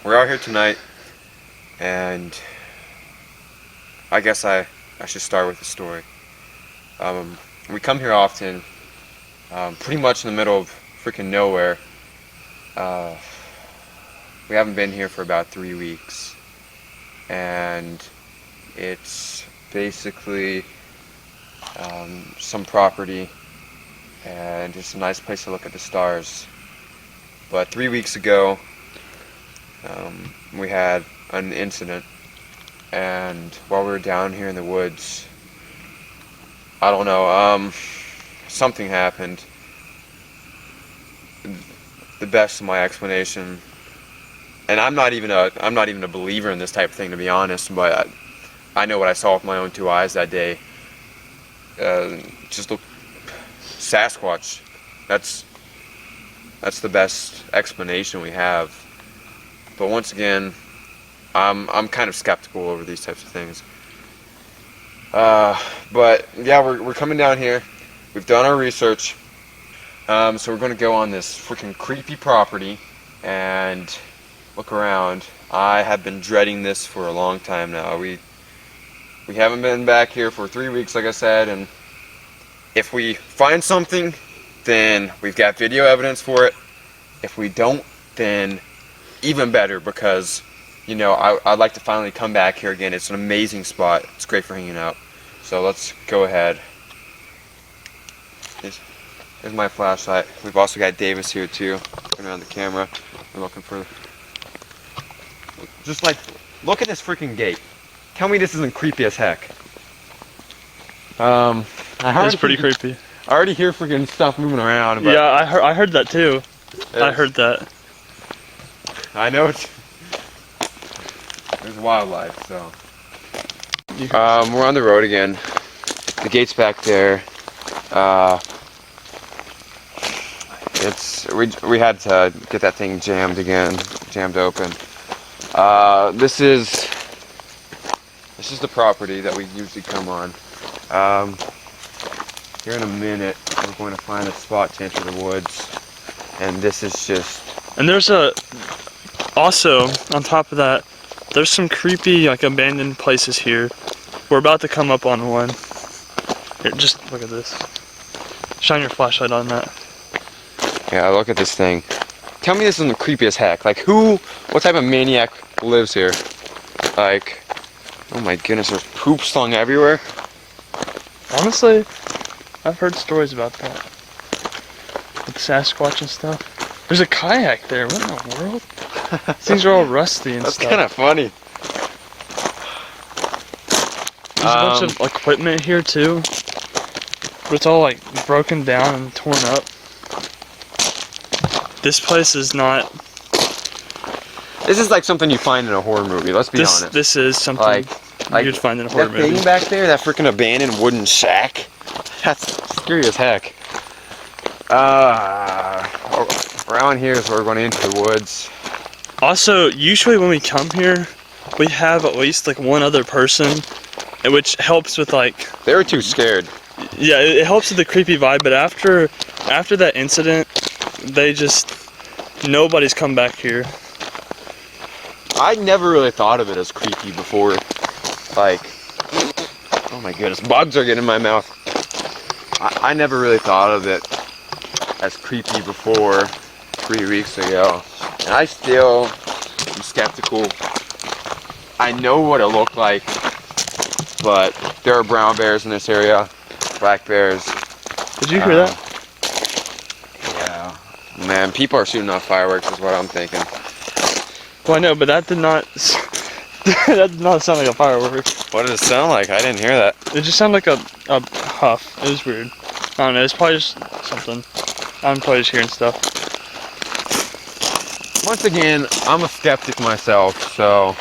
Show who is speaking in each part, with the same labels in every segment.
Speaker 1: We're out here tonight, and I guess I should start with the story. We come here often, pretty much in the middle of freaking nowhere. We haven't been here for about 3 weeks, and it's basically some property, and it's a nice place to look at the stars. But 3 weeks ago, we had an incident, and while we were down here in the woods, I don't know, something happened. The best of my explanation, and I'm not even a believer in this type of thing, to be honest, but I know what I saw with my own 2 eyes that day. Just look, Sasquatch. That's the best explanation we have. But once again, I'm kind of skeptical over these types of things. But yeah, we're coming down here. We've done our research. So we're going to go on this freaking creepy property and look around. I have been dreading this for a long time now. We haven't been back here for 3 weeks, like I said, and if we find something, then we've got video evidence for it. If we don't, then even better, because, you know, I'd like to finally come back here again. It's an amazing spot. It's great for hanging out. So let's go ahead. Here's my flashlight. We've also got Davis here too, looking around the camera. We're looking for, just like, look at this freaking gate. Tell me this isn't creepy as heck.
Speaker 2: It's pretty creepy.
Speaker 1: I already hear freaking stuff moving around. But
Speaker 2: yeah, I heard that too. I heard that.
Speaker 1: I know there's wildlife, so. We're on the road again. The gate's back there. We had to get that thing jammed open. This is the property that we usually come on. Here in a minute, we're going to find a spot to enter the woods, and this is just.
Speaker 2: And there's also on top of that, there's some creepy like abandoned places here. We're about to come up on one. Here, just look at this. Shine your flashlight on that.
Speaker 1: Yeah, look at this thing. Tell me this isn't creepy as heck. Like what type of maniac lives here? Like, oh my goodness, there's poop slung everywhere.
Speaker 2: Honestly, I've heard stories about that. With Sasquatch and stuff. There's a kayak there, what in the world? Things are all rusty and
Speaker 1: That's
Speaker 2: stuff.
Speaker 1: kind of funny.
Speaker 2: There's a bunch of equipment here too. But it's all like broken down and torn up. This place is not.
Speaker 1: This is like something you find in a horror movie, let's be honest.
Speaker 2: This is something you'd find in a horror movie.
Speaker 1: That thing back there, that freaking abandoned wooden shack, that's scary as heck. Around here is where we're going into the woods.
Speaker 2: Also, usually when we come here, we have at least like one other person, which helps with like.
Speaker 1: They were too scared.
Speaker 2: Yeah, it helps with the creepy vibe, but after that incident, nobody's come back here.
Speaker 1: I never really thought of it as creepy before. Like, oh my goodness, bugs are getting in my mouth. I never really thought of it as creepy before 3 weeks ago. And I still am skeptical. I know what it looked like, but there are brown bears in this area, black bears.
Speaker 2: Did you hear that?
Speaker 1: Yeah. Man, people are shooting off fireworks is what I'm thinking.
Speaker 2: Well, I know, but that did not that did not sound like a firework.
Speaker 1: What did it sound like? I didn't hear that.
Speaker 2: It just sounded like a huff. It was weird. I don't know, it's probably just something. I'm probably just hearing stuff.
Speaker 1: Once again, I'm a skeptic myself, so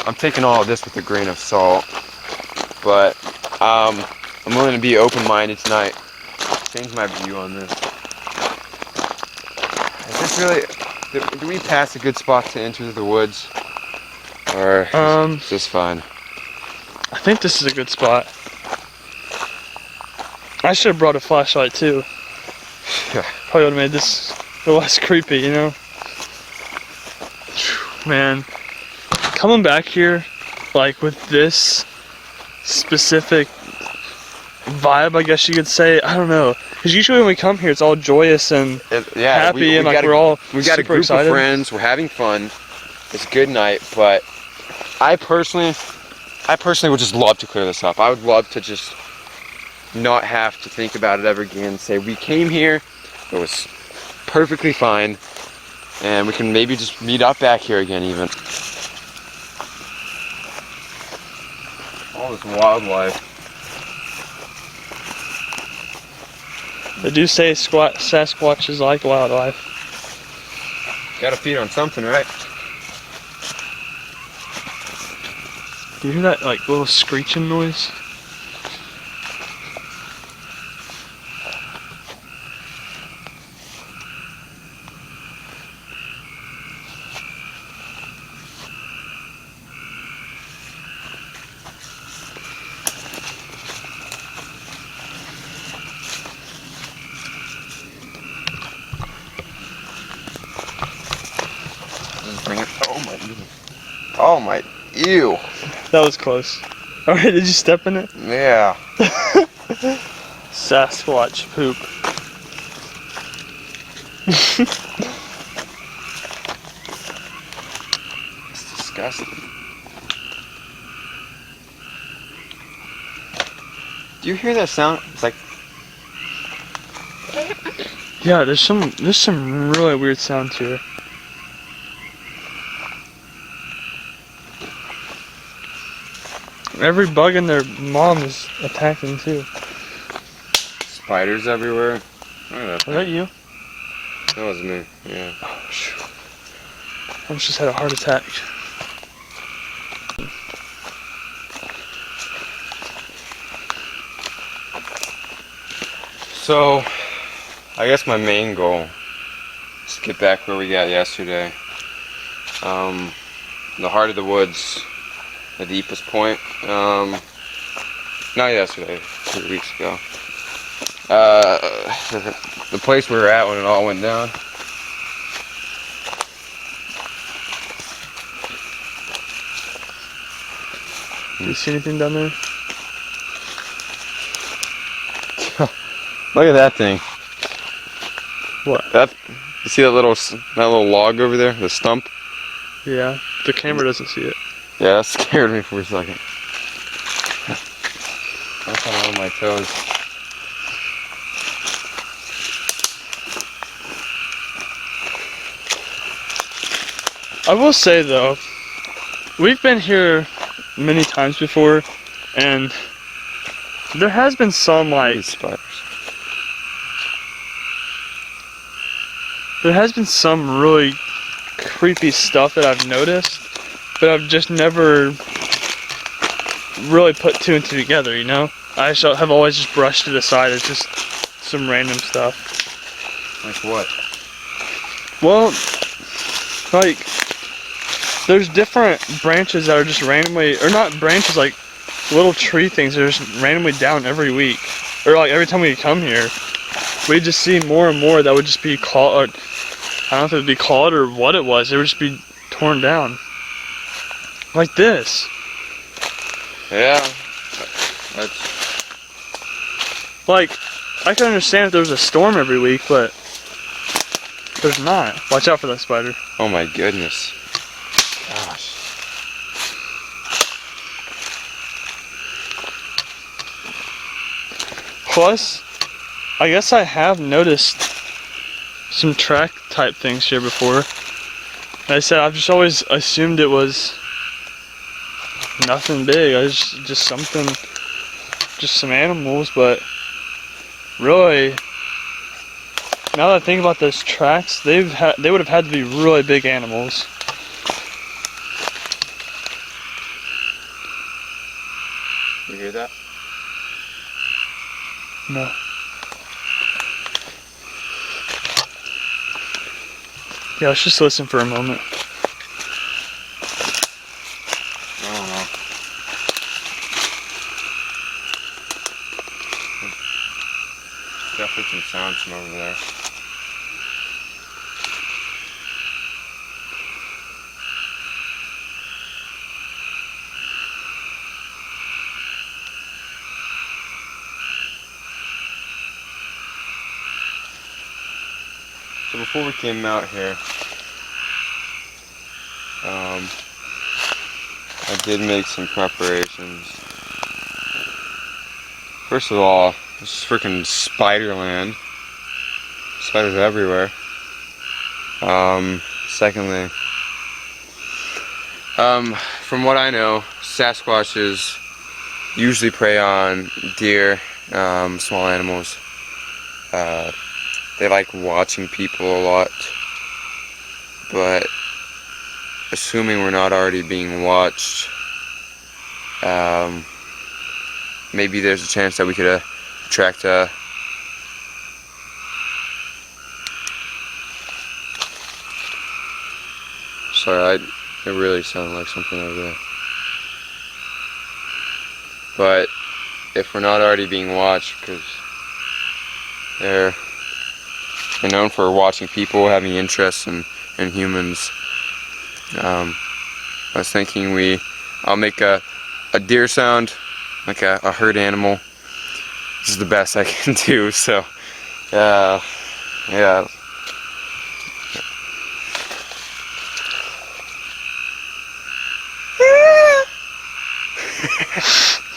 Speaker 1: I'm taking all of this with a grain of salt. But I'm willing to be open-minded tonight. Change my view on this. Is this really? Do we pass a good spot to enter the woods? Or is this fine?
Speaker 2: I think this is a good spot. I should have brought a flashlight too.
Speaker 1: Yeah.
Speaker 2: Probably would have made this a little less creepy, you know? Man, coming back here, like with this specific vibe, I guess you could say. I don't know, because usually when we come here, it's all joyous and happy, and like we're all
Speaker 1: we got a
Speaker 2: super
Speaker 1: group
Speaker 2: excited.
Speaker 1: of friends. We're having fun. It's a good night, but I personally would just love to clear this up. I would love to just not have to think about it ever again. Say we came here, it was perfectly fine, and we can maybe just meet up back here again even. All this wildlife.
Speaker 2: They do say Sasquatches like wildlife.
Speaker 1: Gotta feed on something, right?
Speaker 2: Do you hear that like little screeching noise?
Speaker 1: Bring it. Oh my. Oh my. Ew.
Speaker 2: That was close. Alright, did you step in it?
Speaker 1: Yeah.
Speaker 2: Sasquatch poop.
Speaker 1: It's disgusting. Do you hear that sound? It's like.
Speaker 2: Yeah, there's some really weird sounds here. Every bug and their mom is attacking too.
Speaker 1: Spiders everywhere. Look at that.
Speaker 2: Was that you?
Speaker 1: That was me. Yeah.
Speaker 2: Oh, shoot. I almost just had a heart attack.
Speaker 1: So, I guess my main goal is to get back where we got yesterday. The heart of the woods, the deepest point. Not yesterday, 2 weeks ago. The place we were at when it all went down.
Speaker 2: Do you see anything down there?
Speaker 1: Look at that thing.
Speaker 2: What?
Speaker 1: You see that little log over there, the stump?
Speaker 2: Yeah, the camera doesn't see it.
Speaker 1: Yeah, that scared me for a second. I'm kind of on my toes.
Speaker 2: I will say though, we've been here many times before, and there has been some like
Speaker 1: These spiders.
Speaker 2: there has been some really creepy stuff that I've noticed, but I've just never really put two and two together, you know? I have always just brushed it aside as just some random stuff.
Speaker 1: Like what?
Speaker 2: Well, like, there's different branches that are just randomly, or not branches, like little tree things that are just randomly down every week. Or like every time we come here, we just see more and more that would just be called, I don't know if it would be called or what it was, it would just be torn down. Like this.
Speaker 1: Yeah. That's.
Speaker 2: Like, I can understand if there was a storm every week, but there's not. Watch out for that spider.
Speaker 1: Oh my goodness. Gosh.
Speaker 2: Plus, I guess I have noticed some track type things here before. Like I said, I've just always assumed it was nothing big. I just something, just some animals, but really, now that I think about those tracks, they would have had to be really big animals.
Speaker 1: You hear that?
Speaker 2: No. Yeah, let's just listen for a moment.
Speaker 1: I don't know. Definitely some sounds from over there. So before we came out here, I did make some preparations. First of all, this is freaking Spiderland. Spiders everywhere. Secondly, from what I know, Sasquatches usually prey on deer, small animals. They like watching people a lot, but assuming we're not already being watched, maybe there's a chance that we could attract a sorry, it really sounded like something over there. But if we're not already being watched, because they're known for watching people, having interest in humans, I was thinking I'll make a deer sound, like a herd animal. This is the best I can do, so yeah.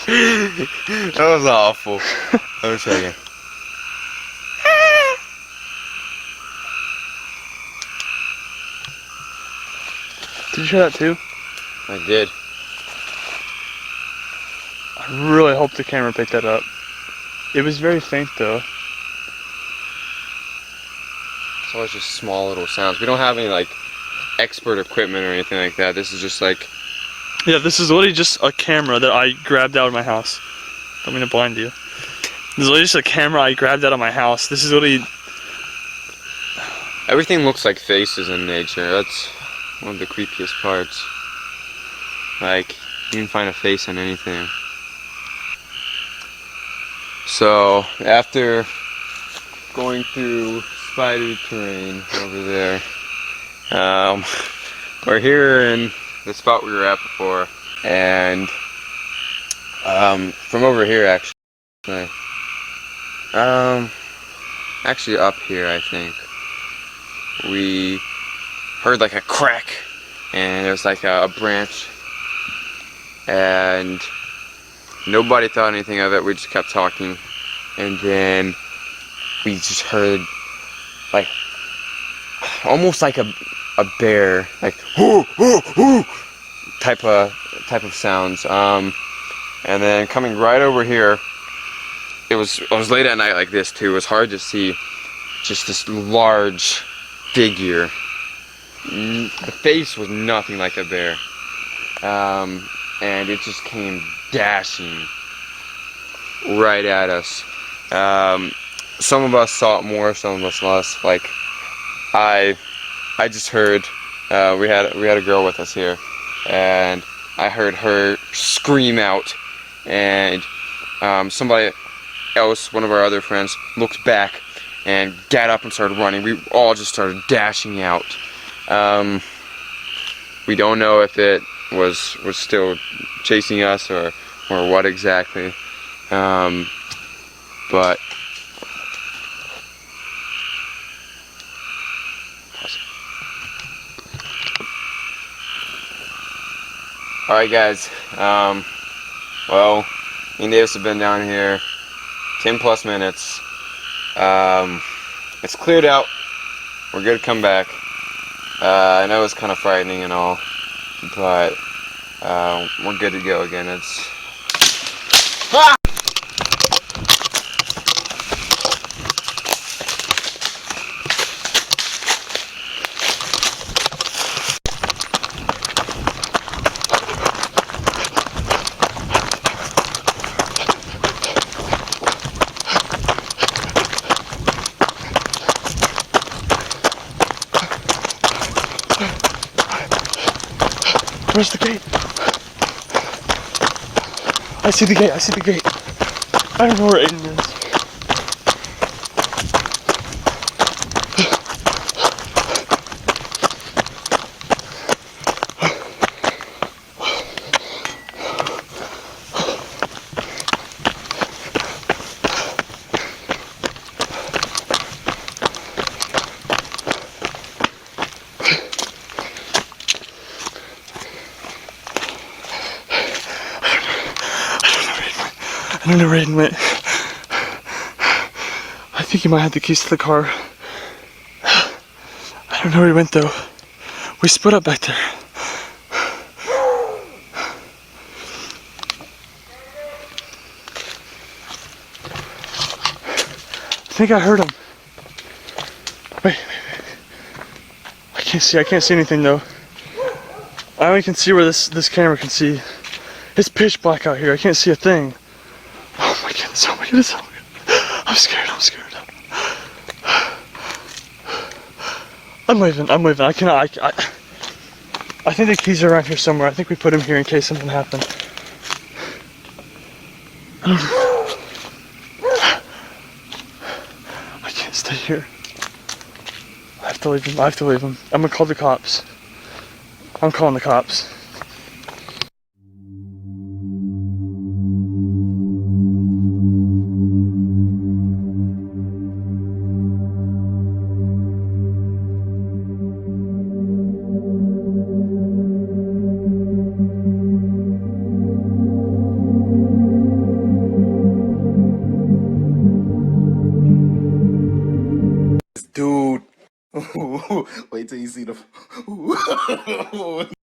Speaker 1: That was awful. Let me try again.
Speaker 2: Did you hear that too?
Speaker 1: I did.
Speaker 2: I really hope the camera picked that up. It was very faint though.
Speaker 1: It's always just small little sounds. We don't have any like expert equipment or anything like that. This is just like,
Speaker 2: yeah, this is literally just a camera that I grabbed out of my house. Don't mean to blind you. This is literally just a camera I grabbed out of my house. This is literally...
Speaker 1: everything looks like faces in nature. That's one of the creepiest parts. Like, you can find a face on anything. So, after going through spider terrain over there, we're here in the spot we were at before, and from over here actually up here, I think we heard like a crack, and there's like a branch, and nobody thought anything of it. We just kept talking, and then we just heard like almost like a bear, like whoo, whoo, whoo, type of sounds. And then coming right over here, it was late at night like this too. It was hard to see just this large figure. The face was nothing like a bear, and it just came dashing right at us. Some of us saw it more, some of us less. Like I just heard we had a girl with us here, and I heard her scream out, and somebody else, one of our other friends, looked back and got up and started running. We all just started dashing out. We don't know if it was still chasing us or what exactly, but alright guys, well, me and Davis have been down here 10 plus minutes. It's cleared out. We're good to come back. I know it's kind of frightening and all, but we're good to go again. It's
Speaker 2: where's the gate? I see the gate, I see the gate. I don't know where Aiden is. don't know where Aiden went. I think he might have the keys to the car. I don't know where he went though. We split up back there. I think I heard him. Wait. I can't see anything though. I only can see where this camera can see. It's pitch black out here. I can't see a thing. Oh my goodness, oh my goodness, oh my goodness. I'm scared. I'm leaving. I cannot, I think the keys are around here somewhere. I think we put them here in case something happened. I don't know. I can't stay here. I have to leave him. I'm gonna call the cops. I'm calling the cops.
Speaker 3: Dude. Wait till you see the